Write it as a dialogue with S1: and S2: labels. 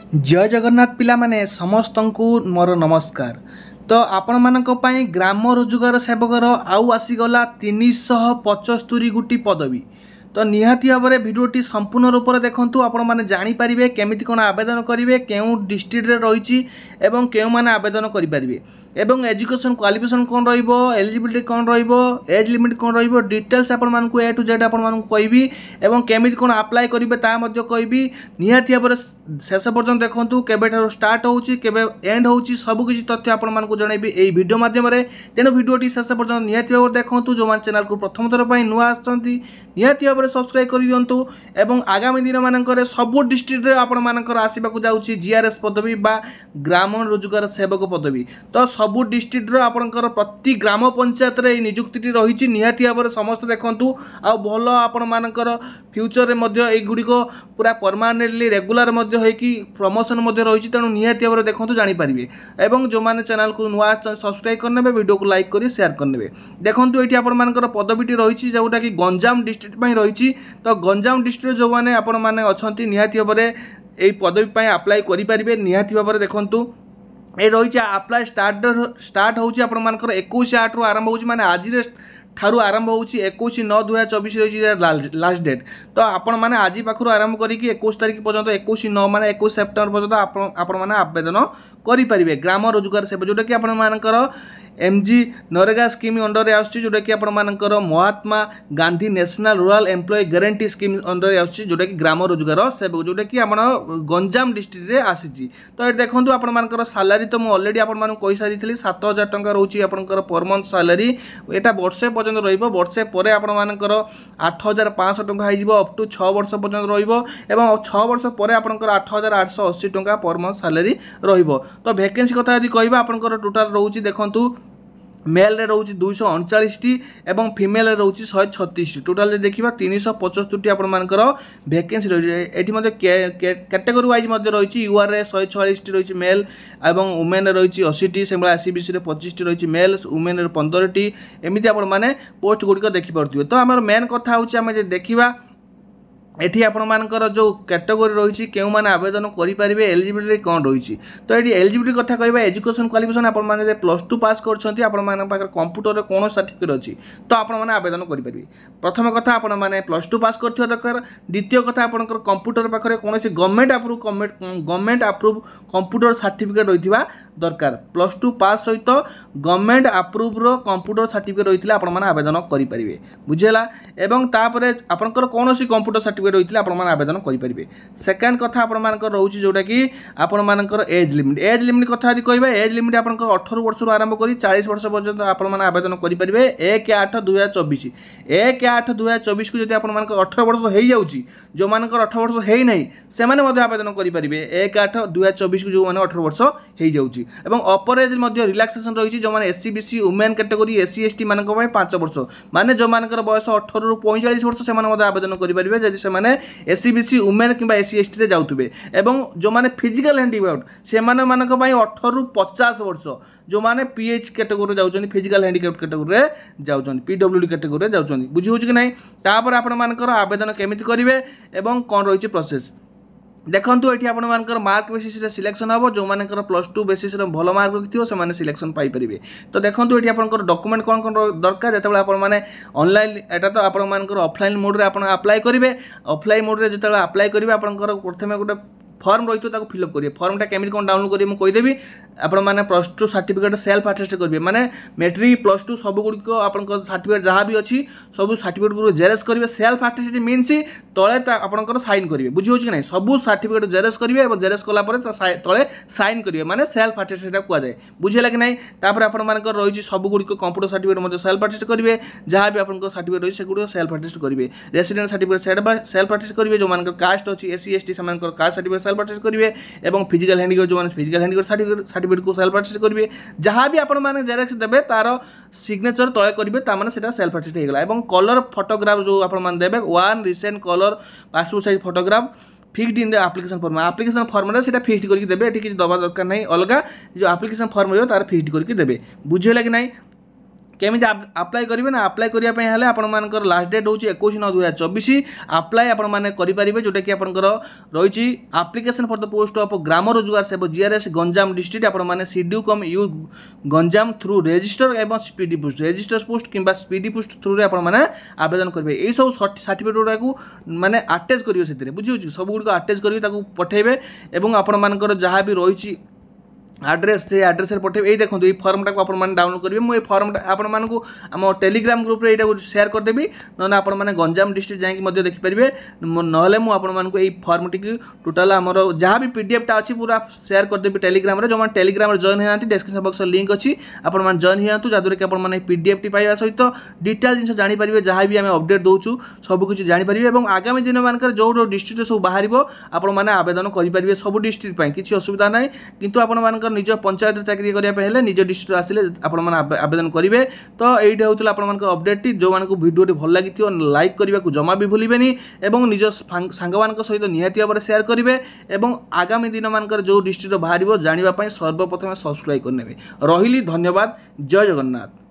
S1: जय जगन्नाथ पिला माने समस्त को मोर नमस्कार। तो आपण मानक पई ग्राम रोजगार सेवकर आउ आसीगला 375 गोटी पदवी। तो निहाती भाव में भिडियोटी संपूर्ण रूप से देखूँ आपण मैंने जानीपारे केमी कौन आवेदन करेंगे क्यों डिस्ट्रिक्ट रही क्यों मैंने आवेदन करेंगे एवं एजुकेशन क्वालिफिकेशन कौन एलिजिबिलिटी कौन एज लिमिट कौन डिटेल्स आपण ए टू जेड आपण कहबी एवं केमी कौन अप्लाई करेंगे कहबी। निहाती भाव शेष पर्यटन देखूँ केबे स्टार्ट होबे एंड हो सबकि तथ्य आपण जनइबी यही भिडियो मध्यम तेणु भिडियोटी शेष पर्यटन निहाती भाव देखूँ जो मैंने चैनल को प्रथम थर पर नुआ निहाती भाव सब्सक्राइब कर दिंतु एवं आगामी दिन मानकर सबू डिस्ट्रिक्ट आपण मानकर आसवाक जाऊँगी जीआरएस पदवी बा ग्राम रोजगार सेवक पदवी। तो सबू डिस्ट्रिक्ट आपणकर प्रति ग्राम पंचायत रे नियुक्ति रही निहाती भाव में समस्त देखूँ आ भल आपण मानकर फ्यूचर में युड़िक पूरा परमानेंटली रेगुलर होगी प्रमोशन रही तेणु निहाती भाव में देखूँ जानीपारे एवं जो मैंने चैनल को नुआ सब्सक्राइब करने वीडियो को लाइक कर शेयर करने देखूँ ये आपर पदवीटी रही जोटा कि गंजाम डिस्ट्रिक्ट रही। तो गंजाम डिस्ट्रिक्ट जो मैंने आपण मैंने अच्छा निहाती भाव में यही पदवी अप्लाई करेंगे निहाती भाव में देखूँ ये रही अप्लाई स्टार्ट होची आपण मानकर 21/8 रु आरंभ होची माने आज ठारू आरंभ होची 21/9/2024 रही लास्ट डेट। तो आपण माने आज पाखरु आरंभ करी 21 तारीख पर्यंत 21/9 माने 21 सेप्टेम्बर पर्यंत आपण माने आवेदन करि परिबे ग्राम रोजगार सेवा जोटा कि आपण मानकर एमजी नरेगा स्कीम अंडर आसुची जोटा कि आपण मानकर Mahatma Gandhi National Rural Employ Guarantee Scheme under आसुची जोटा कि ग्राम रोजगार सेवक जोटा कि आपण गंजाम डिस्ट्रिक्ट रे आसीची। तो ये देखंतु आपण मानकर सैलरी तो मु ऑलरेडी आपण मानक कहि सारिथिली 7000 टंका रहउची आपनकर पर मंथ सैलरी एटा वर्षे पर्यंत रहिबो वर्षे परे आपण मानकर 8500 टंका होई जिवो अप टू 6 वर्ष पर्यंत रहिबो एवं 6 वर्ष परे आपनकर 8880 टंका पर मंथ सैलरी रहिबो। तो वैकेंसी कथा यदि कहबा आपनकर टोटल रहउची देखंतु मेल रे रोची 239 टी एवं फीमेल रे रोची 136 टी टोटल देखिबा 375 टी आपण मानकर वैकेंसी रही एठी मध्ये कैटेगरी वाइज मध्ये रही यूआर रे 146 टी रही मेल एवं वुमेन रे रही 80 टी सेमला एससीबीसी रे 25 टी रही मेल वुमेन रे 15 टी एमिति आपण माने पोस्ट गुडी देखि परथिबे। तो हमर मेन कथा होची हम जे देखिबा एठी आपण मानकर जो कैटेगरी रही क्यों मैंने आवेदन करेंगे एलिजिबिलिटी कौन रही। तो ये एलिजिबिलिटी कथा कहबा एजुकेशन क्वालिफिकेशन आपण माने +2 पास करछंती आपण मान पाकर कंप्यूटर रे कोन सर्टिफिकेट अछि तो आपण माने आवेदन करेंगे। प्रथम कथा आपण माने +2 पास करथिया दरकार। द्वितीय कथा आपनकर कंप्यूटर पाखरे कोनोसी गवर्नमेंट अप्रूव कंप्यूटर सर्टिफिकेट रहिथिबा दरकार। +2 पास सहित गवर्नमेंट अप्रूव रो कंप्यूटर सर्टिफिकेट रहिथिला आपण माने आवेदन करेंगे बुझेला एवं तापरे आपनकर कोनोसी कंप्यूटर सर्टिफिकेट रही आवेदन करेंगे। सेकेंड कथा आपण मानकर रोची जोटा कि आपण मानकर एज लिमिट कथा यदि कहबा एज लिमिट आपनकर 18 वर्ष रु आरंभ करी 40 वर्ष पर्यंत आपण माने आवेदन करेंगे। 1/8/2024 1/8/2024 को यदि आपण मानकर 18 वर्ष हो जाउची जो मानकर 18 वर्ष हेई नै से माने मध्ये आवेदन करेंगे। 1/8/2024 को जो माने 18 वर्ष हो जाउची एवं अपर एज मध्ये रिलैक्सेशन रही जो माने SCBC women category SC ST मानक 5 वर्ष माने जो मानकर बयस 18 रु 45 वर्ष से माने मध्ये आवेदन करेंगे जदि से माने एससीबीसी वुमेन किंबा एससी एसटी रे जाउतबे एवं जो माने फिजिकल हैंडीक्राफ्ट से माने मानक पई 18 रु 50 वर्ष जो माने पीएच कैटेगरी जाउछन फिजिकल हैंडीक्राफ्ट कैटेगरी रे जाउछन पीडब्ल्यूडी कैटेगरी रे जाउछन बुझी होछ कि नै। तापर आपण मानकर आवेदन केमिति करिवे एवं कोन रहिछि प्रोसेस देखूँ ये आपण मानकर मार्क बेसिस रे सिलेक्शन हम जो मानकर +2 बेसिस रे भल मार्क रखिथिबो से माने सिलेक्शन पाई परिबे। तो देखूँ ये आपनकर डॉक्यूमेंट कौन कौन दरकार जेतेबेले आपण माने ऑनलाइन एटा तो आपण मानकर ऑफलाइन मोड रे आपण अप्लाई करिवे ऑफलाइन मोड रे जेतेबेले अप्लाई करिवे आपनकर प्रथमे गोटे फॉर्म रही तो फिलअप करिए फॉर्मटा केमिति कोन डाउनलोड करिए मुझे कहीदेवी आपण माने +2 सर्टिफिकेट सेल्फ अटेस्ट करिए माने मैट्रिक +2 सब गुडी को आपनकर सर्टिफिकेट जहाँ भी अच्छी सब सर्टिफिकेट को जेरेस करिए सेल्फ अटेस्ट मीन्स तले आपनकर साइन करिए बुझी होछ कि नै सब सर्टिफिकेट जेरेस करिए और जेरेस कला परे तले साइन करिए माने सेल्फ अटेस्ट एटा कुआ जाय बुझिला कि नै। तापर आपण मानकर रही सब गुडी को कंप्यूटर सर्टिफिकेट मध्ये सेल्फ अटेस्ट करिए जहाँ भी आपनकर सर्टिफिकेट रही से गुडी सेल्फ अटेस्ट करिए रेसिडेंट सर्टिफिकेट सेल्फ अटेस्ट करिए जो मानकर कास्ट अछि एससी एसटी समानकर कास्ट सर्टिफिकेट सेल्फ अटेस्ट करिवे एवं फिजिकल हैंडीक्राफ्ट जो माने फिजिकल हैंडीक्राफ्ट सर्टिफिकेट को सेल्फ अटेस्ट करिवे जहाँ भी आपण माने जेरेक्स देबे तार सिग्नेचर तय करिवे ता माने सेटा सेल्फ अटेस्ट हेगला एवं कलर फोटोग्राफ जो आपण माने देबे one recent colour passport size photograph fixed in the application form रे सेटा फिक्सड करके देबे एठी कि दबा दरकार नै अलगा जो एप्लिकेशन फॉर्म रे तार फिक्सड करके देबे बुझिला कि नै। केमी आप्लाय करेंगे ना आप्लाय करने आपर लास्ट डेट हूँ 21/9/2024 आप्लाय आपरे जोटा कि आपंकर रही application for the post of Gram Rozgar Sevak GRS Ganjam district आपने CDU cum U Ganjam through register एवं स्पीडी पोस्ट रेजिस्टर पोस्ट कि स्पीडी पोस्ट थ्रू आपने आवेदन करेंगे यही सब सर्टिफिकेट गुड़ाक माने आटेच करेंगे से बुझे सब गुड़ आटेच करके पठेबे और आपर जहाँ भी रही आड्रेस से आड्रेस पठे ये देखो ये फर्मटा को आपने डाउनलोड करेंगे मुझे फर्मटा आपको आम टेलीग्राम ग्रुप रे यहाँ सेयार करदेवी ना आपने गंजाम डिस्ट्रिक्ट जाकि देखिपारे ना मुझे ये फर्म टी टोटाल आमर जहाँ भी पीडीएफटा अच्छी पूरा सेयार करदेवी टेलीग्राम जो मैंने टेलीग्राम जॉइन होती डिस्क्रिप्शन बॉक्स लिंक अच्छी आपने जॉइन होतु जहाँद्वारा कि आपने पीडीएफ टी पाइबा सहित डिटेल जिन जानीपारे जहाँ भी आम अपडेट दूचु सबकि जानीपारे और आगामी दिन मान जो डिस्ट्रिक्ट सब बाहर आपने आवेदन करेंगे सब डिस्ट्रिक्ट किसी असुविधा ना कितु आप निज पंचायत चाकरी करने निज डिस्ट्रिक्ट आसिले आपने आवेदन करेंगे तो यही होता है अपडेट जो मानक भिडियो भल लगी लाइक करने को जमा भी भूलें और निज सांग मान सहित निहाती भाव में सेयार करेंगे और आगामी दिन मान जो डिस्ट्रिक्ट बाहर जानापी सर्वप्रथम सब्सक्राइब करने रही धन्यवाद जय जगन्नाथ।